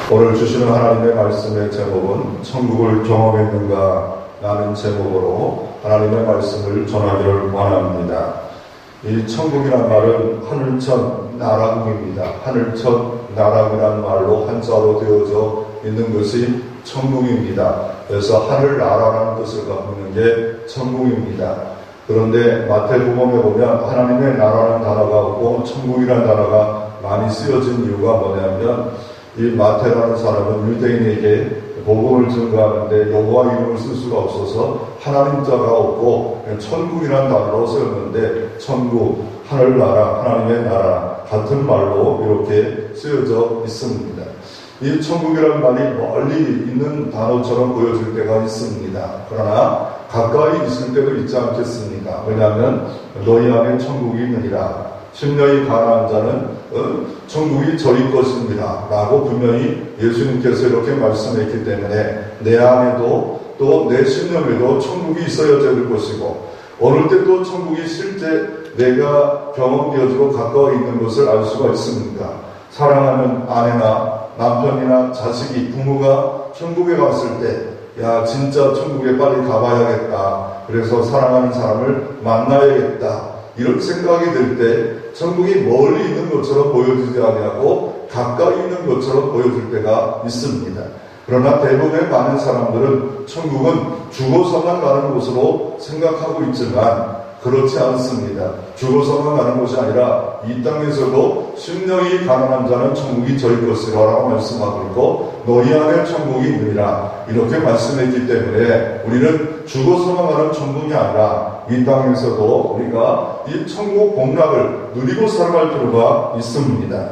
오늘 주시는 하나님의 말씀의 제목은 천국을 경험했는가 라는 제목으로 하나님의 말씀을 전하기를 원합니다. 이 천국이란 말은 하늘천 나라국입니다. 하늘천 나라국이란 말로 한자로 되어져 있는 것이 천국입니다. 그래서 하늘나라라는 뜻을 갖고 있는 게 천국입니다. 그런데 마태복음에 보면 하나님의 나라라는 단어가 없고 천국이라는 단어가 많이 쓰여진 이유가 뭐냐면 이 마태라는 사람은 유대인에게 복음을 증거하는데 여호와 이름을 쓸 수가 없어서 하나님 자가 없고 천국이라는 단어로 쓰였는데 천국, 하늘나라, 하나님의 나라 같은 말로 이렇게 쓰여져 있습니다. 이 천국이라는 말이 멀리 있는 단어처럼 보여질 때가 있습니다. 그러나 가까이 있을 때도 있지 않겠습니까? 왜냐하면 너희 안에 천국이 있느니라. 심령이 가난한 자는 천국이 저희 것입니다 라고 분명히 예수님께서 이렇게 말씀했기 때문에 내 안에도 또 내 심령에도 천국이 있어야 될 것이고 어느 때 또 천국이 실제 내가 경험되어지고 가까워 있는 것을 알 수가 있습니다. 사랑하는 아내나 남편이나 자식이 부모가 천국에 갔을 때 야 진짜 천국에 빨리 가봐야겠다. 그래서 사랑하는 사람을 만나야겠다. 이런 생각이 들 때 천국이 멀리 있는 것처럼 보여지지 아니하고 가까이 있는 것처럼 보여질 때가 있습니다. 그러나 대부분의 많은 사람들은 천국은 죽어서만 가는 곳으로 생각하고 있지만 그렇지 않습니다. 죽어서만 가는 것이 아니라 이 땅에서도 심령이 가난한 자는 천국이 저희 것이라고 말씀하고 있고 너희 안에 천국이 있느니라 이렇게 말씀했기 때문에 우리는 죽어서만 가는 천국이 아니라 이 땅에서도 우리가 이 천국 복락을 누리고 살아갈 필요가 있습니다.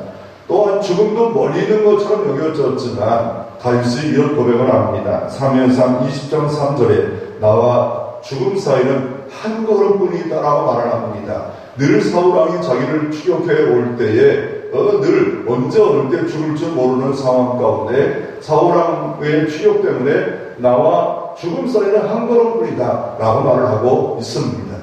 또한 죽음도 멀리 있는 것처럼 여겨졌지만 다윗이 이런 고백을 합니다. 사무엘상 20장 3절에 나와 죽음 사이는 한 걸음뿐이다라고 말을 합니다. 늘 사울왕이 자기를 추격해 올 때에 늘 언제 어느 때 죽을 줄 모르는 상황 가운데 사울왕의 추격 때문에 나와 죽음 사이는 한 걸음뿐이다 라고 말을 하고 있습니다.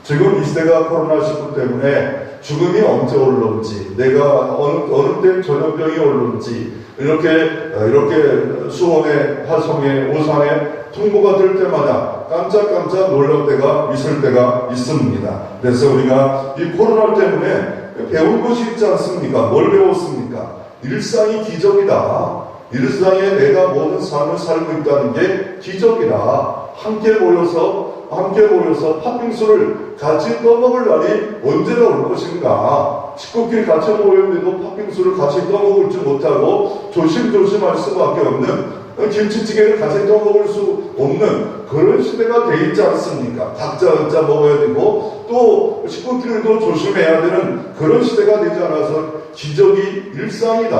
지금 이 시대가 코로나19 때문에 죽음이 언제 올런지 내가 어느 때 전염병이 올런지 이렇게 수원에 화성에 오산에 통보가 될 때마다 깜짝깜짝 놀랄 때가 있을 때가 있습니다. 그래서 우리가 이 코로나 때문에 배울 것이 있지 않습니까? 뭘 배웠습니까? 일상이 기적이다. 일상에 내가 모든 삶을 살고 있다는 게 기적이다. 함께 모여서 팥빙수를 같이 떠먹을 날이 언제나 올 것인가. 식구끼리 같이 모였는데도 팥빙수를 같이 떠먹을지 못하고 조심조심할 수밖에 없는 김치찌개를 같이 떠먹을 수 없는 그런 시대가 돼 있지 않습니까? 각자 먹어야 되고 또 식구끼리도 조심해야 되는 그런 시대가 되지 않아서 기적이 일상이다.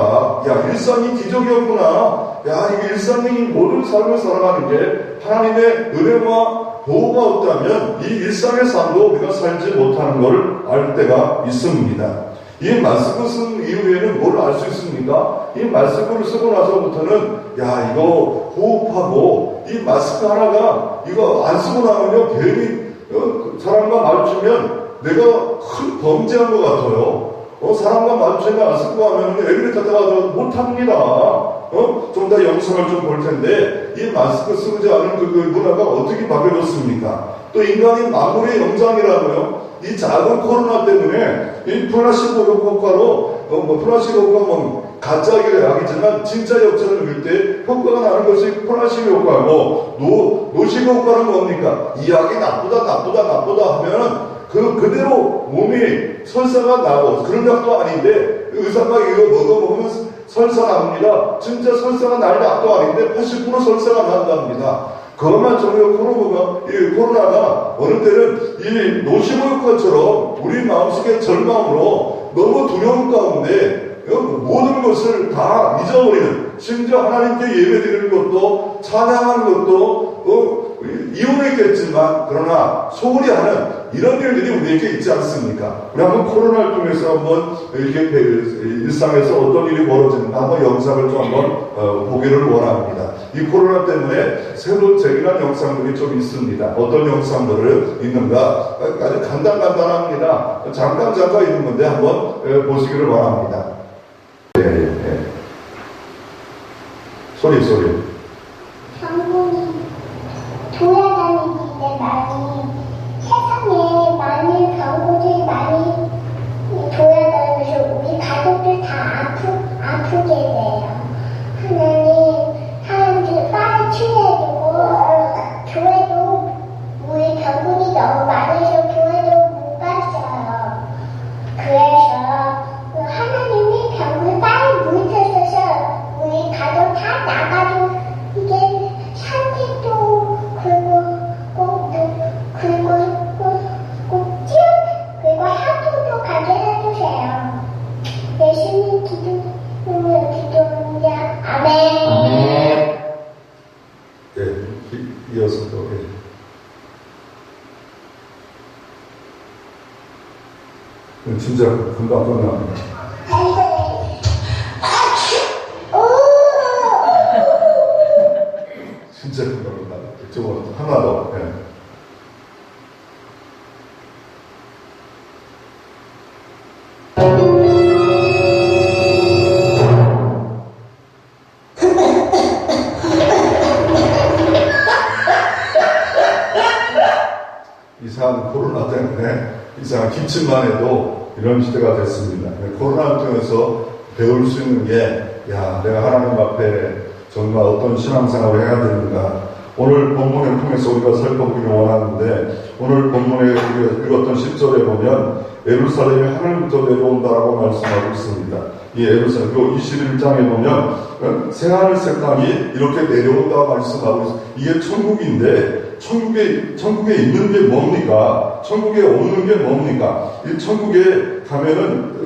야 일상이 기적이었구나. 야 이 일상이 모든 삶을 살아가는 게 하나님의 은혜와 보호가 없다면 이 일상의 삶도 우리가 살지 못하는 것을 알 때가 있습니다. 이 마스크 쓴 이후에는 뭘 알 수 있습니까? 이 마스크를 쓰고 나서부터는 야 이거 호흡하고 이 마스크 하나가 이거 안 쓰고 나면요 괜히 사람과 마주치면 내가 큰 범죄한 것 같아요. 사람과 마주치면 안 쓰고 하면 엘리베이터 타가도 못합니다. 좀 더 영상을 좀 볼 텐데 이 마스크 쓰지 않은 그 문화가 어떻게 바뀌어졌습니까? 또 인간이 만물의 영장이라고요. 이 작은 코로나 때문에 이 플라시보 효과로 플라시보 효과는 가짜이긴 약이지만 진짜 역사를 볼 때 효과가 나는 것이 플라시보 효과고 노시보 효과는 뭡니까? 이 약이 나쁘다 하면 그대로 몸이 설사가 나고 그런 약도 아닌데 의사가 이거 먹으면 설사 납니다. 진짜 설사가 날 약도 아닌데 80% 설사가 난답니다. 그것만 정말 코로나가 어느 때는 이 노시보 효과처럼 우리 마음속에 절망으로 너무 두려운 가운데 모든 것을 다 잊어버리는 심지어 하나님께 예배드리는 것도 찬양하는 것도 이혼했겠지만 그러나 소홀히 하는 이런 일들이 우리에게 있지 않습니까? 우리 한번 코로나를 통해서 한번 이렇게 일상에서 어떤 일이 벌어지는가 한번 영상을 좀 한번 보기를 원합니다. 이 코로나 때문에 새로 재미난 영상들이 좀 있습니다. 어떤 영상들을 있는가 아주 간단합니다. 잠깐 있는 건데 한번 보시기를 원합니다. 소리. 천국이 돌아다니는데 세상에 많은 경고들이 많이 돌아다니면서 우리 가족들 다 아프게 돼요. 하나님, 사람들 빨리 치료해주고, 교회도 우리 병군이 너무 많아서 교회도 못 갔어요. 그래서 하나님이 병을 빨리 물으셔서 우리 가족 다 나가도 이게 산책도 그리고 학교도 가게 해주세요. 예수님 기도합니다. 아멘. 이어서 또. 진짜 금방 끝납니다. 진짜 금방 끝납니다. 저거 하나 더. 이상한 코로나 때문에 이상한 기침만 해도 이런 시대가 됐습니다. 코로나를 통해서 배울 수 있는 게, 내가 하나님 앞에 정말 어떤 신앙생활을 해야 되는가. 오늘 본문을 통해서 우리가 살펴보기를 원하는데, 오늘 본문에 우리가 읽었던 10절에 보면 예루살렘이 하늘부터 내려온다라고 말씀하고 있습니다. 이 예루살렘, 그 21장에 보면 새하늘 새 땅이 이렇게 내려온다고 말씀하고 있습니다. 이게 천국인데, 천국에 있는 게 뭡니까? 천국에 오는 게 뭡니까? 이 천국에 가면은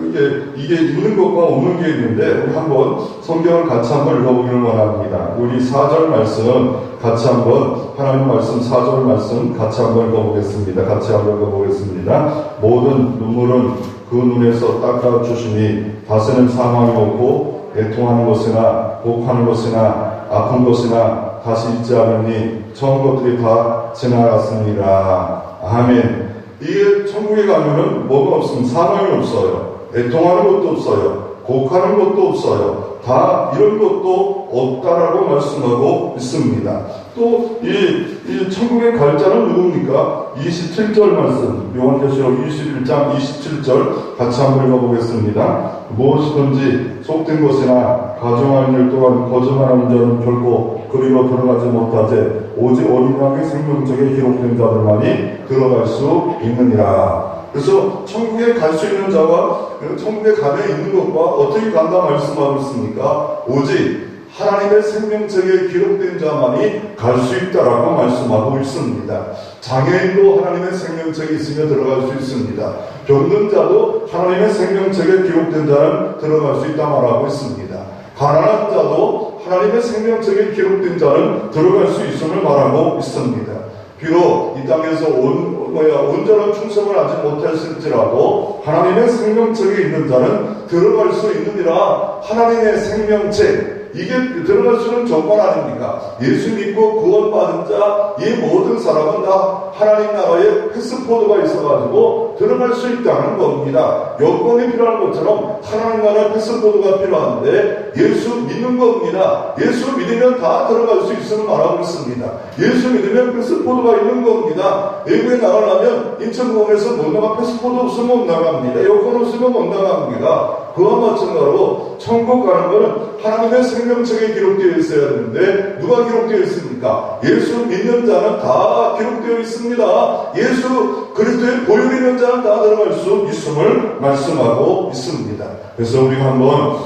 이게 있는 것과 없는 게 있는데, 우리 한번 성경을 같이 한번 읽어보기를 원합니다. 우리 4절 말씀 같이 한번, 하나님 말씀 4절 말씀 같이 한번 읽어보겠습니다. 같이 한번 읽어보겠습니다. 모든 눈물은 그 눈에서 닦아주시니 다스는 사망이 없고 애통하는 것이나 곡하는 것이나 아픈 것이나 다시 있지 않으니 처음 것들이 다 지나갔습니다. 아멘. 이게 천국에 가면은 뭐가 없습니다. 사망이 없어요. 애통하는 것도 없어요. 곡하는 것도 없어요. 다 이런 것도 없다라고 말씀하고 있습니다. 또 이 천국에 갈 자는 누굽니까? 27절 말씀, 요한계시록 21장 27절 같이 한번 읽어보겠습니다. 무엇이든지 속된 것이나 가정할 일 또한 거짓말하는 자는 결코 그리로 들어가지 못하되 오직 어린 양의 생명책에 기록된 자들만이 들어갈 수 있느니라. 그래서 천국에 갈 수 있는 자와 천국에 가면 있는 것과 어떻게 간다 말씀하고 있습니까? 오직 하나님의 생명책에 기록된 자만이 갈 수 있다라고 말씀하고 있습니다. 장애인도 하나님의 생명책에 있으며 들어갈 수 있습니다. 병든 자도 하나님의 생명책에 기록된 자는 들어갈 수 있다 말하고 있습니다. 가난한 자도 하나님의 생명책에 기록된 자는 들어갈 수 있음을 말하고 있습니다. 비록 이 땅에서 온전한 충성을 하지 못했을지라도 하나님의 생명책에 있는 자는 들어갈 수 있느니라. 하나님의 생명책, 이게 들어갈 수 있는 조건 아닙니까? 예수 믿고 구원받은 자, 이 모든 사람은 다 하나님 나라에 패스포드가 있어가지고 들어갈 수 있다는 겁니다. 여권이 필요한 것처럼 하나님 나라의 패스포드가 필요한데 예수 믿는 겁니다. 예수 믿으면 다 들어갈 수 있음을 말하고 있습니다. 예수 믿으면 패스포드가 있는 겁니다. 외국에 나가려면 인천공항에서 못 나가, 패스포드 없으면 못 나갑니다. 여권 없으면 못 나갑니다. 그와 마찬가지로 천국 가는 것은 하나님의 생명책에 기록되어 있어야 하는데 누가 기록되어 있습니까? 예수 믿는 자는 다 기록되어 있습니다. 예수 그리스도의 보혈 있는 자는 다 들어갈 수 있음을 말씀하고 있습니다. 그래서 우리가 한번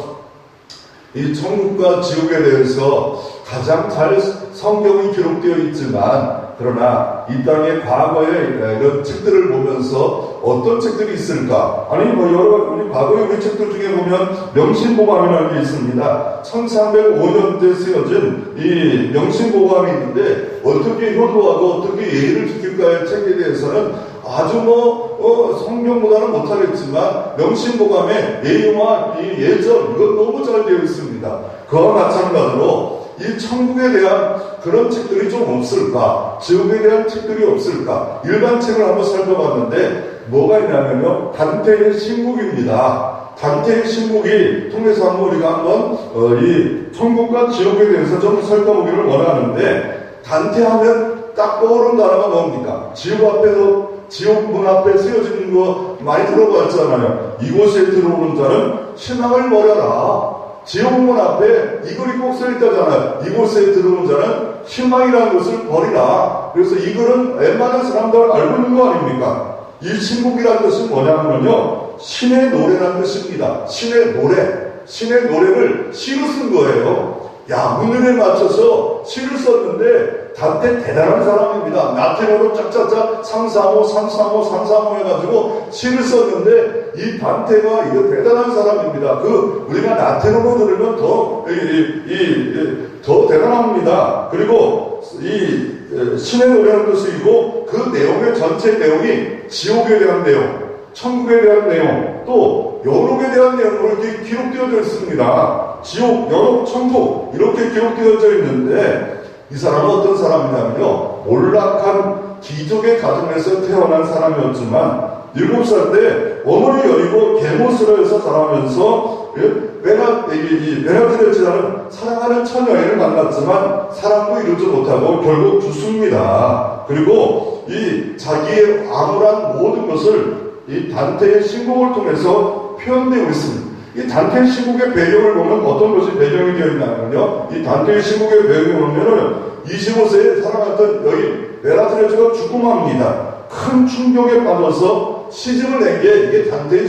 이 천국과 지옥에 대해서 가장 잘 성경이 기록되어 있지만, 그러나 이 땅의 과거의 이런 책들을 보면서 어떤 책들이 있을까? 아니 여러 가지 우리 과거의 우리 책들 중에 보면 명심보감이라는 게 있습니다. 1305년대 쓰여진 이 명심보감이 있는데 어떻게 효도하고 어떻게 예의를 지킬까의 책에 대해서는 아주 성경보다는 못하겠지만 명심보감의 예의와 이 예절, 이건 너무 잘 되어 있습니다. 그와 마찬가지로 이 천국에 대한 그런 책들이 좀 없을까? 지옥에 대한 책들이 없을까? 일반 책을 한번 살펴봤는데 뭐가 있냐면요, 단테의 신국입니다. 단테의 신곡이 통해서 우리가 한번 이 천국과 지옥에 대해서 좀 살펴보기를 원하는데, 단테 하면 딱 떠오르는 단어가 뭡니까? 지옥 문 앞에 쓰여지는 거 많이 들어봤잖아요. 이곳에 들어오는 자는 희망을 버려라. 지옥 문 앞에 이 글이 꼭 써있다잖아요. 이곳에 들어오는 자는 희망이라는 것을 버리라. 그래서 이 글은 웬만한 사람들 알고 있는 거 아닙니까? 이 신곡이라는 것은 뭐냐면요, 신의 노래라는 뜻입니다. 신의 노래를 시로 쓴 거예요. 문율에 맞춰서 시를 썼는데, 단테 대단한 사람입니다. 나테로로 짝짝짝 335 해가지고 시를 썼는데, 이 단테가 이거 대단한 사람입니다. 우리가 나테로로 들으면 더 대단합니다. 그리고 이 신의 노래라는 뜻이고, 그 내용의 전체 내용이 지옥에 대한 내용, 천국에 대한 내용, 또 연옥에 대한 내용으로 이렇게 기록되어져 있습니다. 지옥, 연옥, 천국 이렇게 기록되어져 있는데, 이 사람은 어떤 사람이냐면요, 몰락한 기족의 가정에서 태어난 사람이었지만 7살 때 어머니 여리고 게모스라에서 자라면서 베나드레치라는 사랑하는 처녀를 만났지만 사랑도 이루지 못하고 결국 죽습니다. 그리고 이 자기의 암울한 모든 것을 이 단테의 신곡을 통해서 표현되고 있습니다. 이 단테의 신곡의 배경을 보면 어떤 것이 배경이 되어 있냐면요, 이 단테의 신곡의 배경을 보면은 25세에 사랑했던 여인 베나드레치가 죽고 맙니다. 큰 충격에 빠져서 시집을 낸 게 이게 단테의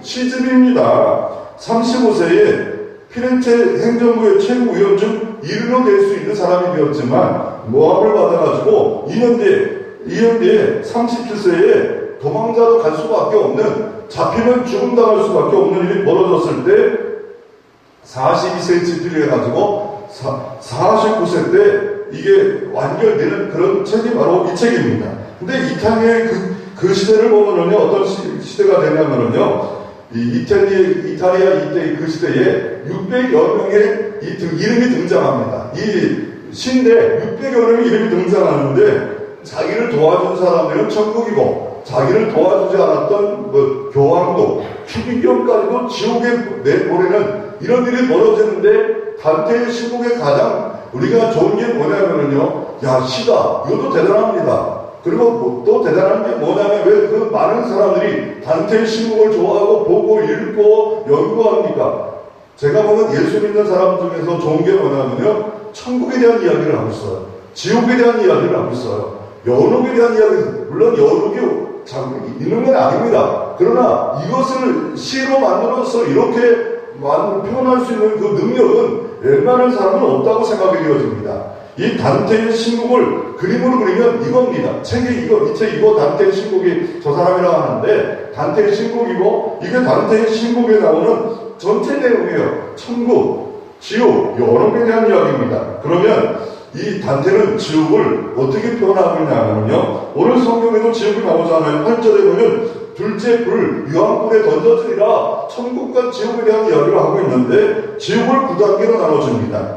시집입니다. 35세에 피렌체 행정부의 최고위원 중 1위로 될 수 있는 사람이 되었지만 모함을 받아가지고 2년 뒤에 37세에 도망자로 갈 수밖에 없는, 잡히면 죽음당할 수밖에 없는 일이 벌어졌을 때 42세에 집필을 해가지고 49세 때 이게 완결되는 그런 책이 바로 이 책입니다. 근데 이탈리아의 그 시대를 보면은요, 어떤 시대가 되냐면은요, 이탈리아 이때 그 시대에 600여 명의 이름이 등장합니다. 이 시인데 600여 명의 이름이 등장하는데, 자기를 도와준 사람들은 천국이고, 자기를 도와주지 않았던 교황도, 추기경까지도 지옥에 내보내는 이런 일이 벌어지는데, 단테의 신곡에 가장 우리가 좋은 게 뭐냐면요, 시가 이것도 대단합니다. 그리고 또 대단한 게 뭐냐면, 왜 그 많은 사람들이 단테의 신곡을 좋아하고 보고 읽고 연구합니까? 제가 보면 예수 믿는 사람 중에서 좋은 게 뭐냐면요, 천국에 대한 이야기를 하고 있어요. 지옥에 대한 이야기를 하고 있어요. 연옥에 대한 이야기, 물론 연옥이 있는 건 아닙니다. 그러나 이것을 시로 만들어서 이렇게 표현할 수 있는 그 능력은 웬만한 사람은 없다고 생각이 되어집니다. 이 단테의 신곡을 그림으로 그리면 이겁니다. 이 책 이거 단테의 신곡이 저 사람이라고 하는데, 단테의 신곡이고, 이게 단테의 신곡에 나오는 전체 내용이에요. 천국, 지옥, 연옥에 대한 이야기입니다. 그러면 이 단테는 지옥을 어떻게 표현하고 있냐면요, 오늘 성경에도 지옥이 나오잖아요. 8절에 보면 둘째 불, 유황불에 던져지리라, 천국과 지옥에 대한 이야기를 하고 있는데, 지옥을 9단계로 나눠줍니다.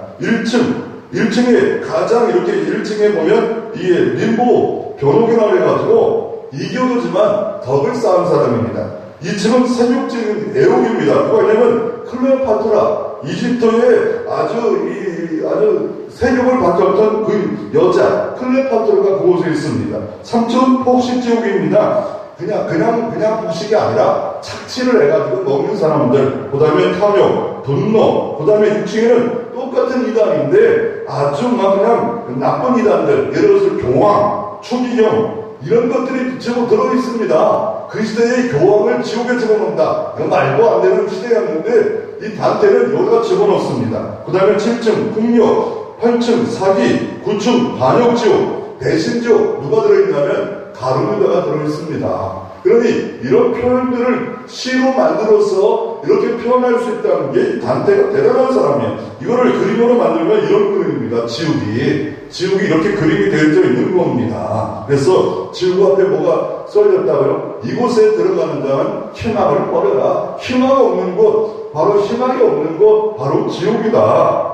1층에 가장 이렇게 1층에 보면 이게 림보 변호기라고 해가지고 이교도지만 덕을 쌓은 사람입니다. 2층은 세육적인 애옥입니다. 왜냐면 클레오파트라, 이집트의 아주 세력을 바쳤던 그 여자 클레오파트라가 그곳에 있습니다. 3층은 폭식지옥입니다. 그냥 폭식이 아니라 착취를 해가지고 먹는 사람들, 그 다음에 탐욕, 분노, 그 다음에 6층에는 똑같은 이단인데 아주 그냥 나쁜 이단들, 예를 들어서 교황, 추기경, 이런 것들이 들어있습니다. 그 시대에 교황을 지옥에 집어넣는다. 그 말도 안 되는 시대였는데, 이 단테는 여기다 집어넣습니다. 그 다음에 7층 폭력, 8층 사기, 9층 반역지옥, 배신지옥, 누가 들어있냐면 가룟유다가 들어있습니다. 그러니 이런 표현들을 시로 만들어서 이렇게 표현할 수 있다는 게 단테가 대단한 사람이에요. 이거를 그림으로 만들면 이런 그림입니다. 지옥이 이렇게 그림이 되어져 있는 겁니다. 그래서 지옥 앞에 뭐가 써졌다고요? 이곳에 들어가는 자는 희망을 버려라. 희망이 없는 곳, 바로 지옥이다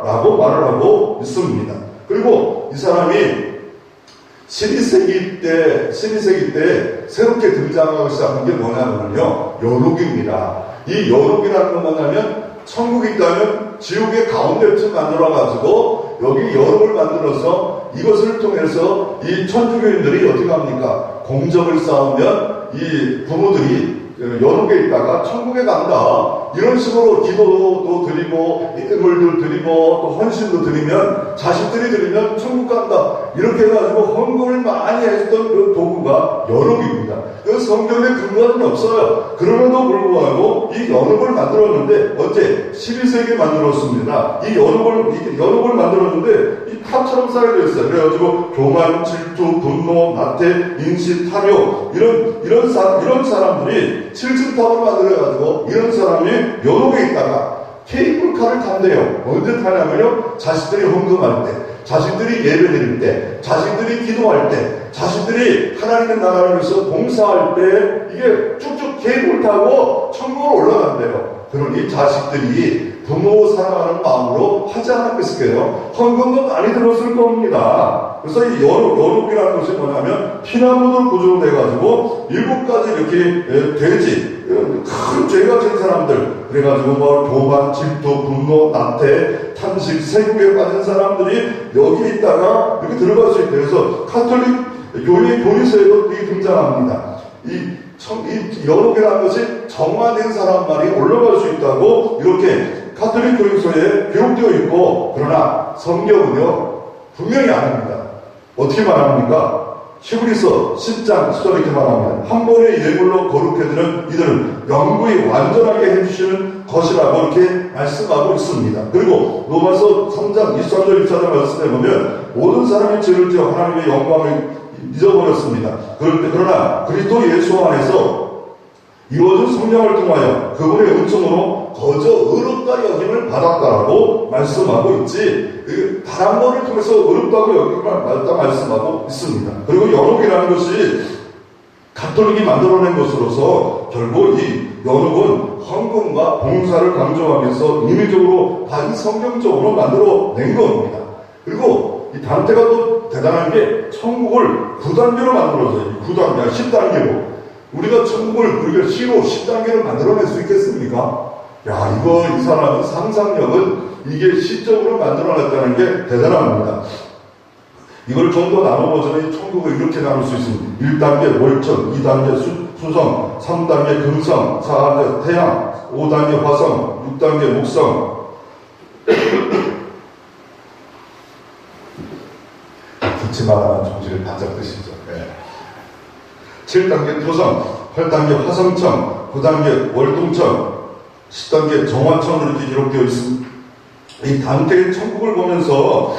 라고 말을 하고 있습니다. 그리고 이 사람이 12세기 때 새롭게 등장하기 시작한 게 뭐냐면요, 여록입니다. 이 여록이라는 건 뭐냐면, 천국이 있다면 지옥의 가운데쯤 만들어가지고 여기 여록을 만들어서 이것을 통해서 이 천주교인들이 어떻게 합니까? 공적을 쌓으면 이 부모들이 여록에 있다가 천국에 간다. 이런 식으로 기도도 드리고, 인물도 드리고, 또 헌신도 드리면, 자식들이 드리면 천국 간다. 이렇게 해가지고 헌금을 많이 했던 그 도구가 여록입니다. 그 성경에 근거는 없어요. 그럼에도 불구하고 이 여록을 만들었는데, 어째 12세기에 만들었습니다. 이 여록을 만들었는데, 이 탑처럼 쌓여져 있어요. 그래가지고 교만, 질투, 분노, 나태, 인시, 탐욕, 이런 사람들이 7층탑을 만들어가지고 이런 사람이 여록에 있다가 케이블카를 탄대요. 언제 타냐면요, 자식들이 헌금할 때, 자식들이 예배 드릴 때, 자식들이 기도할 때, 자식들이 하나님의 나라를 위해서 봉사할 때 이게 쭉쭉 케이블 타고 천국으로 올라간대요. 그러니 자식들이 부모 사랑하는 마음으로 하지 않았겠어요. 헌금도 많이 들었을 겁니다. 그래서 이 여록이라는 것이 뭐냐면 피나무들 구조로 돼가지고 7가지 이렇게 돼지, 큰 죄가 진 사람들, 그래가지고 뭐 교만, 질투, 분노, 나태, 탐식, 세국에 빠진 사람들이 여기 있다가 이렇게 들어갈 수 있대요. 그래서 카톨릭 교회 교리서에도 이게 등장합니다. 이 여록이라는 것이 정화된 사람만이 올라갈 수 있다고 이렇게 카톨릭 교리서에 기록되어 있고, 그러나 성경은요 분명히 안 합니다. 어떻게 말합니까? 히브리서 10장 10절 이렇게 말합니다. 한 번의 예물로 거룩해지는 이들은 영구히 완전하게 해주시는 것이라고 이렇게 말씀하고 있습니다. 그리고 로마서 3장 23절 24절 말씀해 보면 모든 사람이 죄를 지어 하나님의 영광을 잊어버렸습니다. 그러나 그리스도 예수 안에서 이루어진 성령을 통하여 그분의 은총으로 거저 의롭다 여김을 받았다라고 말씀하고 있지, 단 한 번을 통해서 의롭다고 여김을 받았다 말씀하고 있습니다. 그리고 여록이라는 것이 가톨릭이 만들어낸 것으로서 결국 이 여록은 헌금과 봉사를 강조하기 위해서 임의적으로 다 이 성경적으로 만들어낸 겁니다. 그리고 이 단테가 또 대단한 게 천국을 9단계로 만들어서요. 9단계, 10단계로. 우리가 천국을 우리가 시로 10단계를 만들어낼 수 있겠습니까? 야, 이 사람은 상상력은 이게 시적으로 만들어냈다는 게 대단합니다. 이걸 좀 더 나눠보자면 천국을 이렇게 나눌 수 있습니다. 1단계 월천, 2단계 수성, 3단계 금성, 4단계 태양, 5단계 화성, 6단계 목성. 기침하라는 정지를 반짝 드시죠. 네. 7단계 토성, 8단계 화성청, 9단계 월동청, 10단계 정화청으로 이렇게 기록되어 있습니다. 이 단테의 천국을 보면서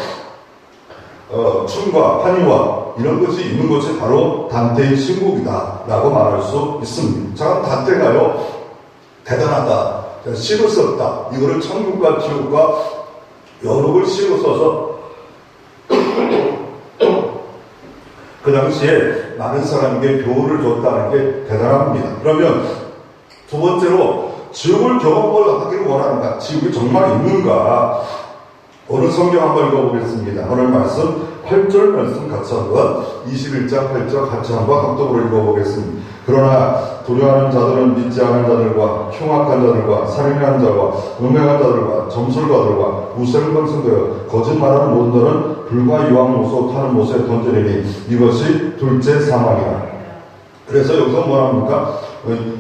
춤과 환희와 이런 것이 있는 것이 바로 단테의 신국이다 라고 말할 수 있습니다. 자, 단테가요 대단하다, 시로 썼다, 이거를 천국과 지옥과 여록을 시로 써서 그 당시에 많은 사람에게 교훈을 줬다는 게 대단합니다. 그러면 두 번째로 지옥을 경험을 하기를 원하는가? 지옥이 정말 있는가? 오늘 성경 한번 읽어보겠습니다. 오늘 말씀 8절 말씀 같이 한번 21장 8절 같이 한번 합독으로 읽어보겠습니다. 그러나 두려워하는 자들은 믿지 않은 자들과 흉악한 자들과 살인하는 자와 음행한 자들과 점술가들과 우상방송되어 거짓말하는 모든 자는 불과 유황 못소 타는 못에 던지리니 이것이 둘째 사망이라. 그래서 여기서 뭐랍니까?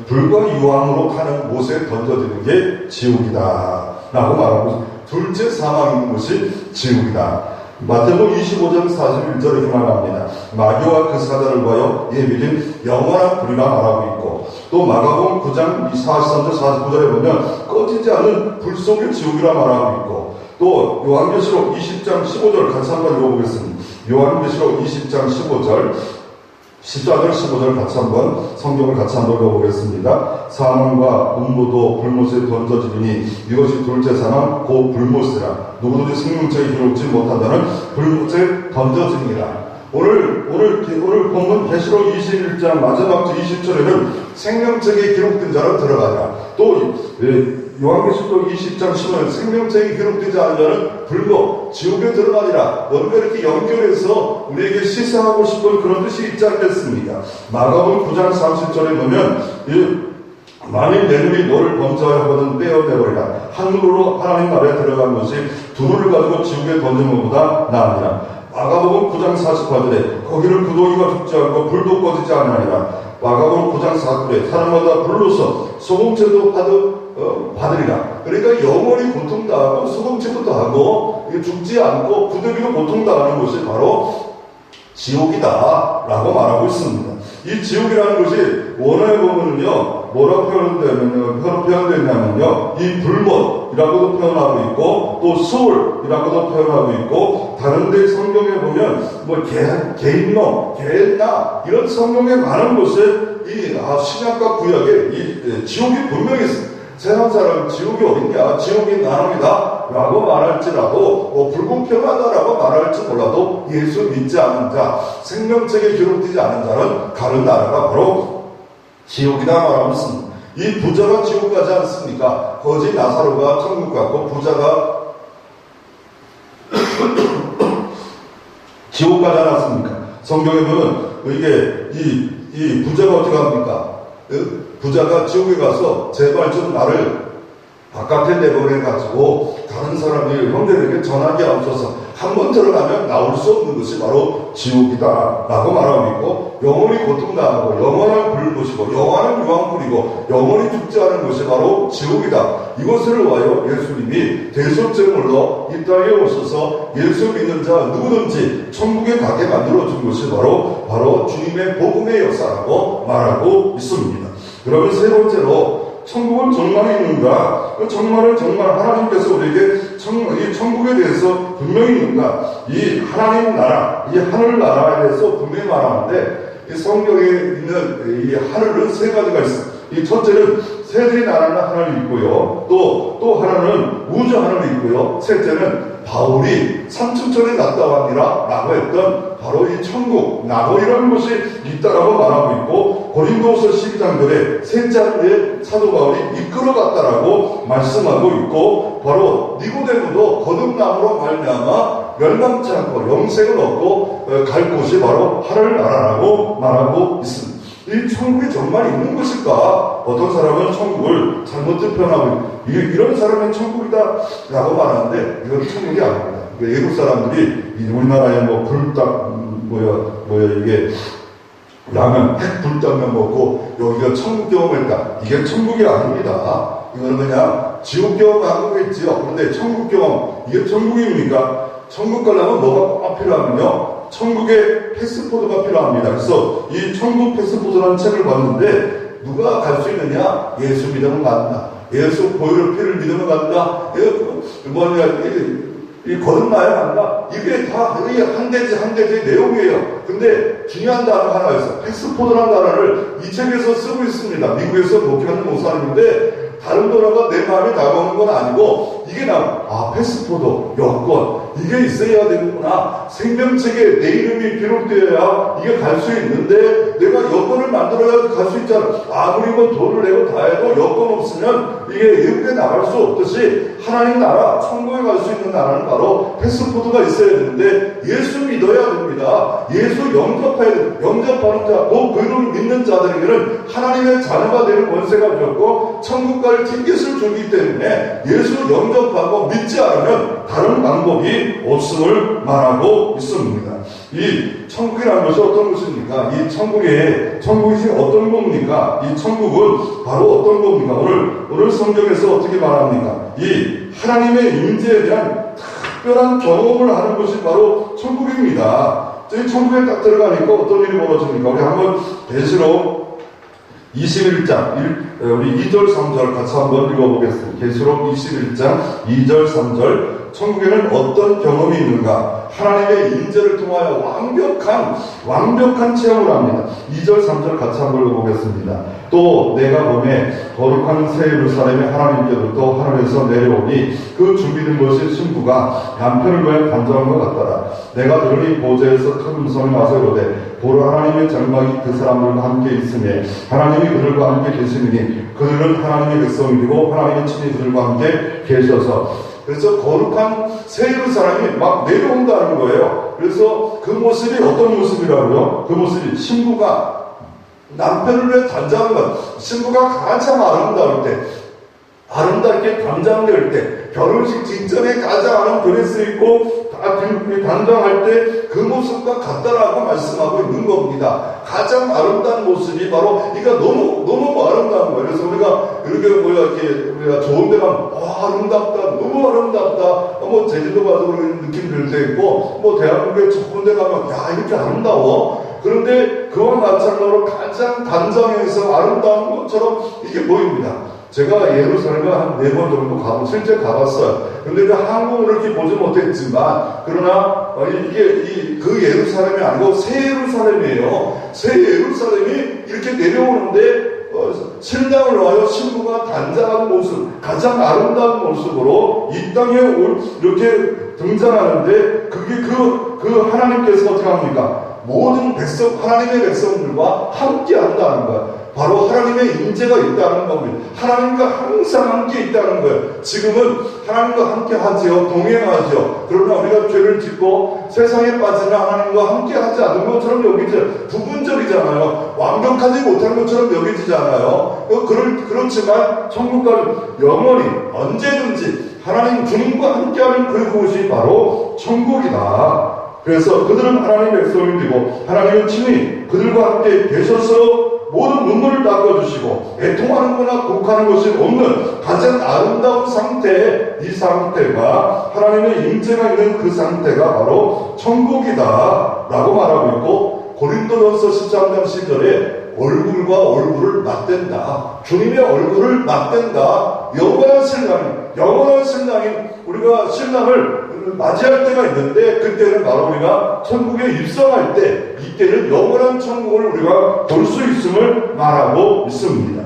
불과 유황으로 타는 못에 던져지는 게 지옥이다 라고 말하고 있습니다. 둘째 사망인 것이 지옥이다. 마태복음 25장 41절 이렇게 말합니다. 마귀와 그 사자를 보여 예비진 영원한 불이라 말하고 있고, 또 마가복음 9장 43절 49절에 보면 꺼지지 않은 불 속의 지옥이라 말하고 있고, 또 요한계시록 20장 15절 같이 한번 읽어보겠습니다. 요한계시록 20장 15절 14절 15절 같이 한번 성경을 같이 한번 읽어보겠습니다. 사망과 음부도 불못에 던져지리니 이것이 둘째 사망 곧 불못이라. 누구든지 생명책에 기록지 못한다는 불못에 던져지니라. 오늘 본문 계시록 21장 마지막 주 20절에는 생명책에 기록된 자로 들어가라. 또 요한계시록 20장 10절 생명책이 기록되지 않은 자는 불고 지옥에 들어가리라. 뭔가 이렇게 연결해서 우리에게 시사하고 싶은 그런 뜻이 있지 않겠습니까? 마가복음 9장 30절에 보면 만일 내 눈이 너를 범죄하여 하거든 떼어내버리라. 한 눈으로 하나님 나라에 들어간 것이 두 눈을 가지고 지옥에 던지는 것보다 나으니라. 마가복음 9장 48절에 거기를 구더기가 죽지 않고 불도 꺼지지 않으리라. 마가복음 9장 4절에 사람마다 불로서 소금채도 받으리라. 그러니까 영원히 고통당하고 소금채도 하고 죽지 않고 구더기도 고통당하는 것이 바로 지옥이다 라고 말하고 있습니다. 이 지옥이라는 것이 원어에 보면요 뭐라고 표현되냐면요 이 불못이라고도 표현하고 있고 또 소울이라고도 표현하고 있고 다른데 성경에 보면 뭐 개인놈, 개나 이런 성경에 많은 곳에 이 신약과 구약에 이 지옥이 분명히 있습니다. 세상 사람 지옥이 어딨냐 지옥이 나옵니다 라고 말할지라도 불공평하다라고 말할지 몰라도 예수 믿지 않은 자 생명책에 기록되지 않은 자는 가는 나라가 바로 지옥이다 말하고 있습니다. 이 부자가 지옥 가지 않습니까? 거지 나사로가 천국 갔고 부자가 지옥 가지 않았습니까? 성경에 보면 이게 이 부자가 어떻게 합니까? 부자가 지옥에 가서 제발 좀 나를 바깥에 내보내가지고 다른 사람이 형제에게 전하게 하옵소서. 한번 들어가면 나올 수 없는 것이 바로 지옥이다 라고 말하고 있고 영원히 고통당하고 영원한 불을 보시고 영원한 유황불이고 영원히 죽지 않은 것이 바로 지옥이다. 이것을 위하여 예수님이 대속제물로 이 땅에 오셔서 예수 믿는 자 누구든지 천국에 가게 만들어준 것이 바로 주님의 복음의 역사라고 말하고 있습니다. 그러면 세 번째로 천국은 정말 있는가? 정말 하나님께서 우리에게 이 천국에 대해서 분명히 있는가? 이 하나님 나라, 이 하늘 나라에 대해서 분명히 말하는데 이 성경에 있는 이 하늘은 세 가지가 있습니다. 이 첫째는 새들이 나라는 하늘이 있고요. 또 하나는 우주 하늘이 있고요. 셋째는 바울이 3층 전에 갔다 왔니라 라고 했던 바로 이 천국, 나홀이라는 것이 있다라고 말하고 있고 고린도후서 12장절에 셋째 하늘에 사도 바울이 이끌어갔다라고 말씀하고 있고 바로 니고데모도 거듭남으로 말미암아 멸망치 않고 영생을 얻고 갈 곳이 바로 하늘나라라고 말하고 있습니다. 이 천국이 정말 있는 것일까? 어떤 사람은 천국을 잘못 표현하고 이런 사람은 천국이다 라고 말하는데 이건 천국이 아닙니다. 외국 사람들이 우리나라에 이게 라면 핵불닭면 먹고 여기가 천국 경험했다. 이게 천국이 아닙니다. 이거는 그냥 지옥 경험한 거겠지요. 그런데 천국 경험 이게 천국입니까? 천국 가려면 뭐가 꼭 필요하면요 천국의 패스포드가 필요합니다. 그래서 이 천국 패스포드라는 책을 봤는데 누가 갈 수 있느냐? 예수 믿으면 간다. 예수 보혈의 피를 믿으면 간다. 이 거듭나야 한다. 이게 다 한 대지 내용이에요. 근데 중요한 단어 하나 있어요. 패스포드라는 단어를 이 책에서 쓰고 있습니다. 미국에서 목회하는 목사님인데 다른 단어가 내 마음에 다가오는 건 아니고 이게 패스포드, 여권 이게 있어야 되는구나. 생명책에 내 이름이 기록되어야 이게 갈 수 있는데 내가 여권을 만들어야 갈 수 있잖아. 아무리 돈을 내고 다 해도 여권 없으면 이게 이렇게 나갈 수 없듯이 하나님 나라, 천국에 갈 수 있는 나라는 바로 패스포드가 있어야 되는데 예수 믿어야 됩니다. 예수 영접해야 됩니다. 영접하는 자, 그 이름을 믿는 자들에게는 하나님의 자녀가 되는 권세가 주었고 천국 갈 티켓을 주기 때문에 예수 영접하고 믿지 않으면 다른 방법이 없음을 말하고 있습니다. 이 천국이라는 것이 어떤 것입니까? 이 천국이 어떤 겁니까? 이 천국은 바로 어떤 겁니까? 오늘 성경에서 어떻게 말합니까? 이 하나님의 임재에 대한 특별한 경험을 하는 것이 바로 천국입니다. 이 천국에 딱 들어가니까 어떤 일이 벌어집니까? 우리 한번 계시록 21장 우리 2절 3절 같이 한번 읽어보겠습니다. 계시록 21장 2절 3절 천국에는 어떤 경험이 있는가? 하나님의 인재를 통하여 완벽한 체험을 합니다. 2절, 3절 같이 한번 읽어보겠습니다. 또 내가 보매 거룩한 새 예루살렘이 하나님께로부터 하늘에서 내려오니 그 준비된 것이 신부가 남편을 위해 단정한 것 같더라. 내가 들으니 보좌에서 큰 음성이 와서 이르되 보라 하나님의 장막이 그 사람들과 함께 있으며 하나님이 그들과 함께 계시느니 그들은 하나님의 백성이고 하나님의 친히 그들과 함께 계셔서. 그래서 거룩한 새 예루살렘이 막 내려온다는 거예요. 그래서 그 모습이 어떤 모습이라고요? 그 모습이 신부가 남편을 위해 단장한 것, 신부가 가장 아름답게 단장될 때, 결혼식 직전에 가장 드레스 입고 단장할 때 그 모습과 같다라고 말씀하고 있는 겁니다. 가장 아름다운 모습이 바로 이가 너무 아름다운 거예요. 그래서 우리가 우리가 좋은 데 가면 아름답다, 너무 아름답다. 뭐 제주도 가서 그런 느낌 들 때 있고, 뭐 대한민국에 좋은 데 가면 야 이렇게 아름다워. 그런데 그와 마찬가지로 가장 단장해서 아름다운 것처럼 이게 보입니다. 제가 예루살렘에 한 4번 정도 실제 가봤어요. 근데 한국을 이렇게 보지 못했지만, 그러나 이게 그 예루살렘이 아니고 새 예루살렘이에요. 새 예루살렘이 이렇게 내려오는데, 신랑을 위하여 신부가 단장한 모습, 가장 아름다운 모습으로 이 땅에 이렇게 등장하는데, 그게 그 하나님께서 어떻게 합니까? 모든 하나님의 백성들과 함께 한다는 거예요. 바로 하나님의 인재가 있다는 겁니다. 하나님과 항상 함께 있다는 거예요. 지금은 하나님과 함께 하지요. 동행하죠. 그러나 우리가 죄를 짓고 세상에 빠지나 하나님과 함께 하지 않는 것처럼 여기지, 부분적이잖아요. 완벽하지 못한 것처럼 여기지잖아요. 그렇지만 천국과는 영원히 언제든지 하나님 주님과 함께하는 그곳이 바로 천국이다. 그래서 그들은 하나님의 백성이 되고 하나님은 친히 그들과 함께 계셔서 모든 눈물을 닦아주시고 애통하는 거나 곡하는 것이 없는 가장 아름다운 상태, 이 상태가 하나님의 임재가 있는 그 상태가 바로 천국이다 라고 말하고 있고, 고린도전서 13장 10절에 얼굴과 얼굴을 맞댄다, 주님의 얼굴을 맞댄다. 영원한 신랑인 우리가 신랑을 맞이할 때가 있는데, 그때는 바로 우리가 천국에 입성할 때, 이때는 영원한 천국을 우리가 볼 수 있음을 말하고 있습니다.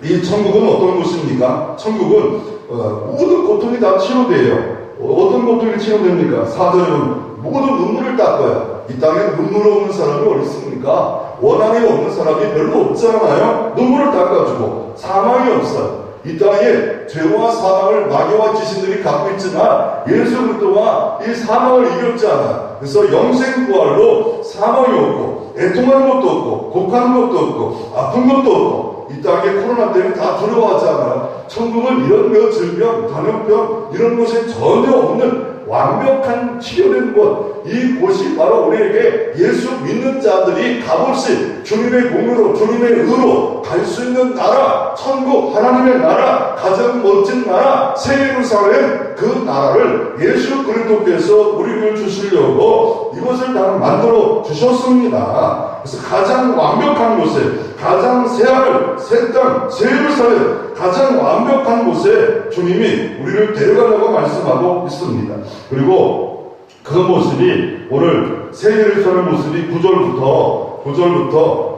이 천국은 어떤 곳입니까? 천국은 모든 고통이 다 치료돼요. 어떤 고통이 치료됩니까? 4절은 모든 눈물을 닦아요. 이 땅에 눈물 없는 사람이 어디 있습니까? 원한이 없는 사람이 별로 없잖아요. 눈물을 닦아주고 사망이 없어요. 이 땅에 죄와 사망을 마귀와 귀신들이 갖고 있지만 예수 그리스도가 이 사망을 이겼잖아. 그래서 영생부활로 사망이 없고 애통하는 것도 없고 곡하는 것도 없고 아픈 것도 없고, 이 땅에 코로나 때문에 다 두려워하잖아요. 천국은 이런 질병, 전염병 이런 것이 전혀 없는 완벽한 치료된 곳, 이곳이 바로 우리에게 예수 믿는 자들이 값없이 주님의 공으로, 주님의 의로 갈 수 있는 나라, 천국, 하나님의 나라, 가장 멋진 나라, 새 예루살렘, 그 나라를 예수 그리스도께서 우리를 주시려고 이것을 다 만들어 주셨습니다. 그래서 가장 완벽한 곳에, 가장 새 하늘, 새 땅, 새 예루살렘, 가장 완벽한 곳에 주님이 우리를 데려가려고 말씀하고 있습니다. 그리고 그 모습이 오늘 새 예루살렘 모습이 9절부터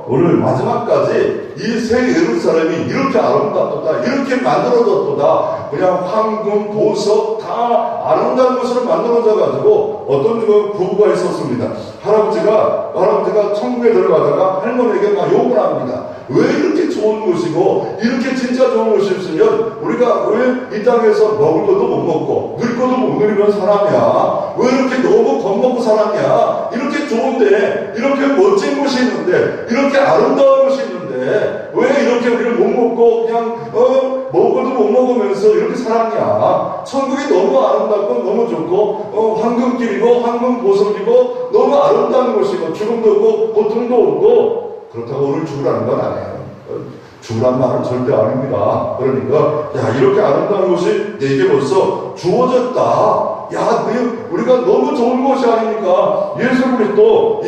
오늘 마지막까지 이 새 예루살렘이 이렇게 아름답도다, 이렇게 만들어졌도다, 그냥 황금, 보석 다 아름다운 것으로 만들어져 가지고 어떤 부부가 있었습니다. 할아버지가 천국에 들어가다가 할머니에게 막 욕을 합니다. 왜 이렇게 좋은 곳이고 이렇게 진짜 좋은 곳이 있으면 우리가 왜 이 땅에서 먹을 것도 못 먹고 누릴 것도 못 누리면 사람이야? 왜 이렇게 너무 겁먹고 살았냐? 이렇게 좋은데, 이렇게 멋진 곳이 있는데, 이렇게 아름다운 곳이 있는데 왜 이렇게 우리를 못 먹고 그냥 먹을 것도 못 먹으면서 이렇게 살았냐? 천국이 너무 아름답고 너무 좋고 황금길이고 황금 보석이고 너무 아름다운 곳이고 죽음도 없고 고통도 없고, 그렇다고 오늘 죽으라는 건 아니에요. 죽으란 말은 절대 아닙니다. 그러니까 야, 이렇게 아름다운 곳이 내게 벌써 주어졌다. 야, 우리가 너무 좋은 것이 아닙니까? 예수 그리스도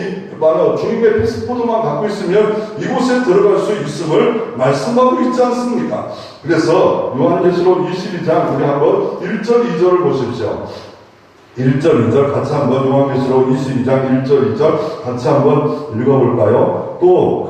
주님의 패스포드만 갖고 있으면 이곳에 들어갈 수 있음을 말씀하고 있지 않습니까? 그래서 요한계시록 22장 우리 한번 1절 2절을 보십시오. 1절 2절 같이 한번 요한계시록 22장 1절 2절 같이 한번 읽어볼까요? 또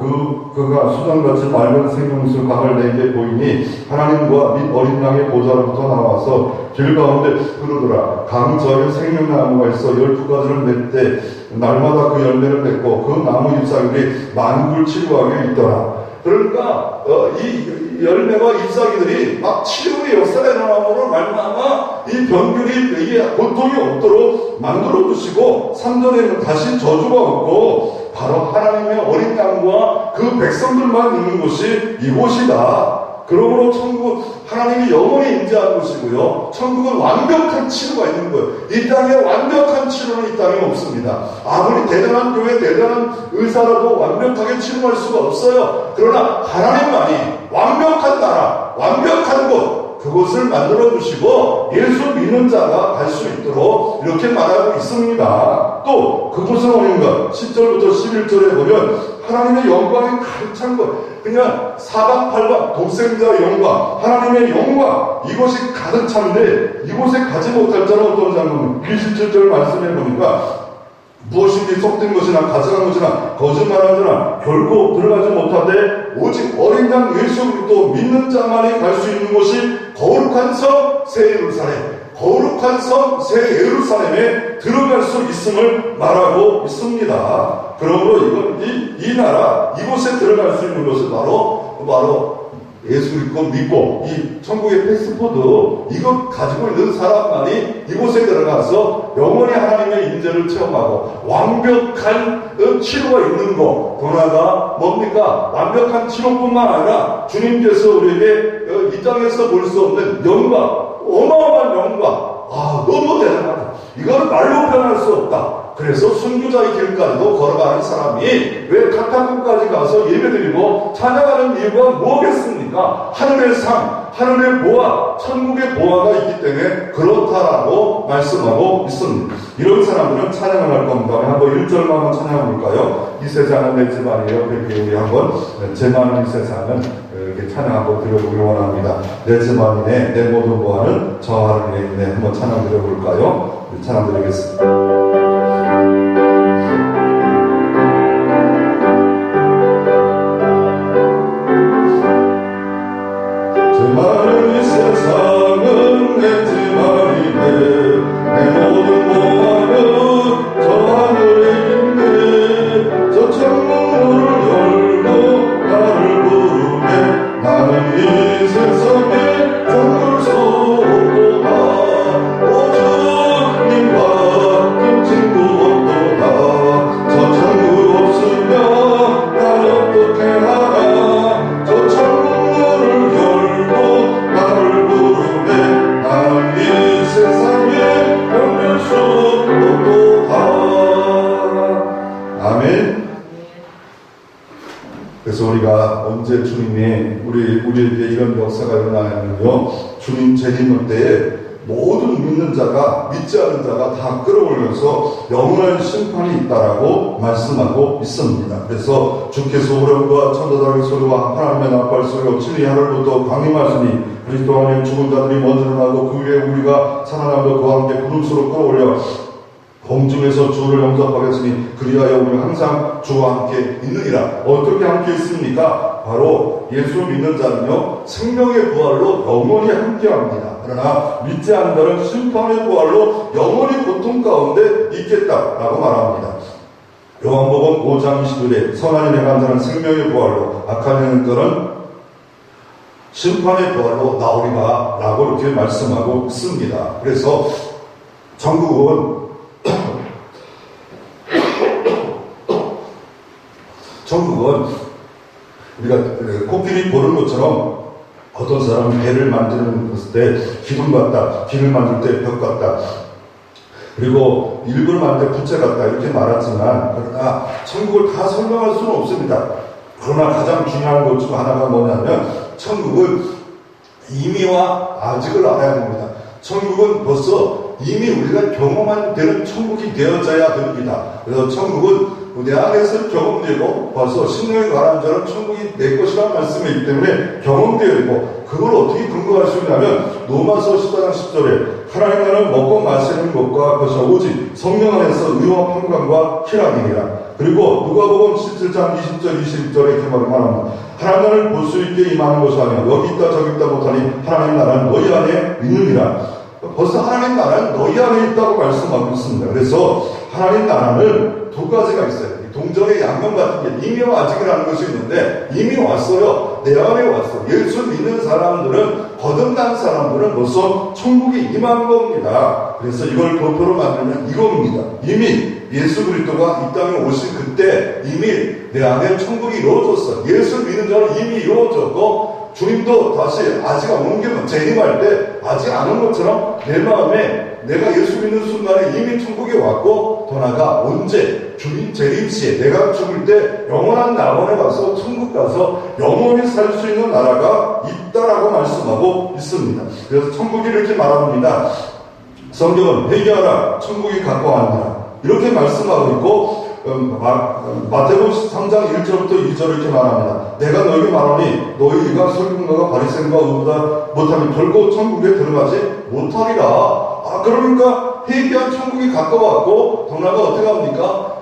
그가 수정같이 맑은 생명수 강을 내게 보이니 하나님과 및 어린 양의 보좌로부터 나와서 길 가운데 흐르더라. 강 저에 생명나무가 있어 12가지를 맺되 날마다 그 열매를 맺고 그 나무 잎사귀들이 만굴 치료하게 있더라. 그러니까 이 열매와 잎사귀들이 막 치료의 역사가 일어남으로 말미암아 이 병들이 이게 고통이 없도록 만들어 주시고 3절에는 다시 저주가 없고 바로 하나님의 어린 양과 그 백성들만 있는 곳이 이곳이다. 그러므로 천국 하나님이 영원히 임재하는 곳이고요. 천국은 완벽한 치료가 있는 거예요. 이 땅에 완벽한 치료는 이 땅에 없습니다. 아무리 대단한 교회, 대단한 의사라도 완벽하게 치료할 수가 없어요. 그러나 하나님만이 완벽한 나라, 완벽한 곳, 그곳을 만들어 주시고 예수 믿는 자가 갈 수 있도록 이렇게 말하고 있습니다. 또 그곳은 어딘가 10절부터 11절에 보면 하나님의 영광이 가득 찬 것, 그냥 사방팔방 독생자의 영광, 하나님의 영광, 이것이 가득 찬데 이곳에 가지 못할 자는 어떤 자는 27절 말씀해 보니까 무엇인지 속된 것이나 가증한 것이나 거짓말한 자나 결코 들어가지 못하되 오직 어린 양 예수 그리스도 믿는 자만이 갈 수 있는 곳이 거룩한 성 새 예루살렘, 거룩한 성 새 예루살렘에 들어갈 수 있음을 말하고 있습니다. 그러므로 이건 이 나라 이곳에 들어갈 수 있는 것은 바로 예수 그리스도 믿고 이 천국의 패스포드 이것 가지고 있는 사람만이 이곳에 들어가서 영원히 하나님의 임재를 체험하고 완벽한 치료가 있는 것. 더 나아가 뭡니까? 완벽한 치료뿐만 아니라 주님께서 우리에게 이 땅에서 볼 수 없는 영광, 어마어마한 영광, 너무 대단하다. 이거는 말로 표현할 수 없다. 그래서 순교자의 길까지도 걸어가는 사람이 왜 카타콤까지 가서 예배드리고 찬양하는 이유가 뭐겠습니까? 하늘의 상, 하늘의 보아, 천국의 보아가 있기 때문에 그렇다라고 말씀하고 있습니다. 이런 사람들은 찬양을 할 겁니다. 한번 1절만 한번 찬양해 볼까요? 이 세상은 내 집안이에요. 그렇게 우리 한번 제 많은 이 세상은 이렇게 찬양 한번 드려보기 원합니다. 내 집안이네, 내 모든 보아는 저 하늘에 있네. 한번 찬양 드려볼까요? 찬양 드리겠습니다. 많은 이 세상은 내 집안이네. 내 모든 보아는 저 하늘에 있네. 저 창문을 열고 나를 부르네. 나는 이 세상에 정글 속도다. 오직 님과 친구 없도다. 저 천국 없으면 난 어떻게 하나. 저 창문을 열고 나를 부르네. 나는 이 세상에 견딜 수 없도다. 아멘. 그래서 우리가 언제 주님이 우리에게 이런 역사가 일어나냐면요, 주님 재림할 때에 모든 믿는 자가 믿지 않는 자가 다 끌어올려서 영원한 심판이 있다라고 말씀하고 있습니다. 그래서 주께서 우렁과 천사들의 소리와 하나님의 나팔 소리와 진리 하늘부터 강림하시니 그리스도 안에 죽은 자들이 먼저 일어나고 그 위에 우리가 살아남고 그와 함께 구름수로 끌어올려 공중에서 주를 영접하겠으니 그리하여 우리는 항상 주와 함께 있느니라. 어떻게 함께 있습니까? 바로 예수 믿는 자는요, 생명의 부활로 영원히 함께 합니다. 그러나 믿지 않는 자는 심판의 부활로 영원히 고통 가운데 있겠다라고 말합니다. 요한복음 5장 21에 선한 일에 간 자는 생명의 부활로, 악한 일에 간 자는 심판의 부활로 나오리라 라고 이렇게 말씀하고 있습니다. 그래서 천국은 우리가 코끼리 보는 것처럼 어떤 사람은 배를 만드는 때 기둥 같다, 길을 만들 때 벽 같다, 그리고 일부를 만들 때 부채 같다 이렇게 말하지만, 그러나 천국을 다 설명할 수는 없습니다. 그러나 가장 중요한 것 중 하나가 뭐냐면 천국은 이미와 아직을 알아야 됩니다. 천국은 벌써 이미 우리가 경험한 되는 천국이 되어져야 됩니다. 그래서 천국은 내 안에서 경험되고 벌써 신령에 관한 자는 천국이 내 것이라는 말씀이 있기 때문에 경험되어 있고 그걸 어떻게 근거할 수 있냐면 로마서 14장 10절에 하나님 나라는 먹고 마시는 것과 그것이 오직 성령 안에서 의와 평강과 희락이니라. 그리고 누가복음 17장 20절 22절에 이렇게 말합니다. 하나님 나라를 볼 수 있게 임하는 것이 아니라 여기 있다 저기 있다 못하니 하나님 나라는 너희 안에 있느니라. 벌써 하나님 나라는 너희 안에 있다고 말씀하고 있습니다. 그래서 하나님 나라는 두 가지가 있어요. 동전의 양면 같은 게 이미 아직이라는 것이 있는데 이미 왔어요. 내 안에 왔어요. 예수 믿는 사람들은 거듭난 사람들은 벌써 천국이 임한 겁니다. 그래서 이걸 도표로 만들면 이겁니다. 이미 예수 그리스도가 이 땅에 오신 그때 이미 내 안에 천국이 이루어졌어요. 예수 믿는 자는 이미 이루어졌고 주님도 다시 아직 안 온 게 재림할 때 아직 안 온 것처럼 내 마음에 내가 예수 믿는 순간에 이미 천국에 왔고 더 나아가 언제 주님 재림 시에 내가 죽을 때 영원한 낙원에 가서 천국 가서 영원히 살 수 있는 나라가 있다라고 말씀하고 있습니다. 그래서 천국이 이렇게 말합니다. 성경은 회개하라 천국이 가까워한다 이렇게 말씀하고 있고 마태복음 3장 1절부터 2절 이렇게 말합니다. 내가 너에게 말하니 너희가 설교가가 바리새인과 의보다 못하면 결코 천국에 들어가지 못하리라. 그러니까 회개한 천국이 가까웠고 더 나아가 어떻게 합니까?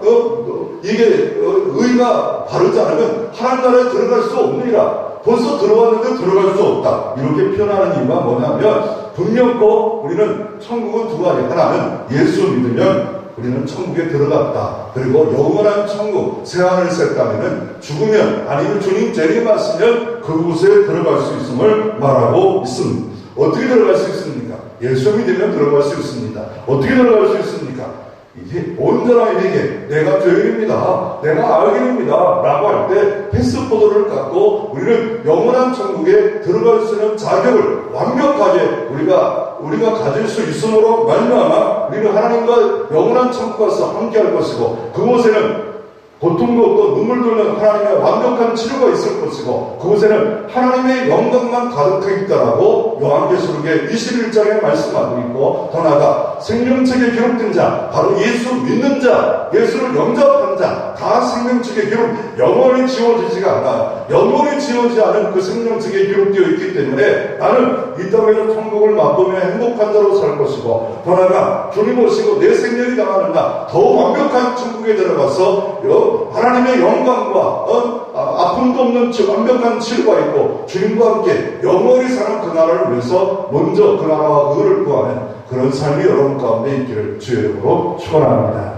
이게 의가 바르지 않으면 하나님 나라에 들어갈 수 없느니라. 벌써 들어왔는데 들어갈 수 없다. 이렇게 표현하는 이유가 뭐냐면 분명코 우리는 천국은 두 가지. 하나는 예수 믿으면 우리는 천국에 들어갔다. 그리고 영원한 천국, 새하늘 새 땅에는 죽으면 아니면 주님 재림하시면 그곳에 들어갈 수 있음을 말하고 있습니다. 어떻게 들어갈 수 있습니까? 예수 믿으면 들어갈 수 있습니다. 어떻게 들어갈 수 있습니까? 이게 온전한 회개, 내가 죄인입니다. 내가 악인입니다. 라고 할 때 패스포드를 갖고 우리는 영원한 천국에 들어갈 수 있는 자격을 완벽하게 우리가 가질 수 있음으로 말미암아 우리는 하나님과 영원한 천국 가서 함께할 것이고 그곳에는 고통도 없고 눈물도 없는 하나님의 완벽한 치료가 있을 것이고 그곳에는 하나님의 영광만 가득하겠다라고 요한계시록의 21장에 말씀하고 있고 더 나아가 생명책에 기록된 자 바로 예수 믿는 자 예수를 영접한 자 다 생명책에 기록 영원히 지워지지가 않아 영원히 지워지지 않은 그 생명책에 기록되어 있기 때문에 나는 이 땅에서 천국을 맛보며 행복한 자로 살 것이고 더 나아가 주님 오시고 내 생명이 당하는 날 더 완벽한 천국에 들어가서 하나님의 영광과 아픔도 없는 완벽한 치료가 있고 주님과 함께 영원히 사는 그 나라를 위해서 먼저 그 나라와 의를 구하는 그런 삶이 여러분 가운데 있기를 주의 이름으로 축원합니다.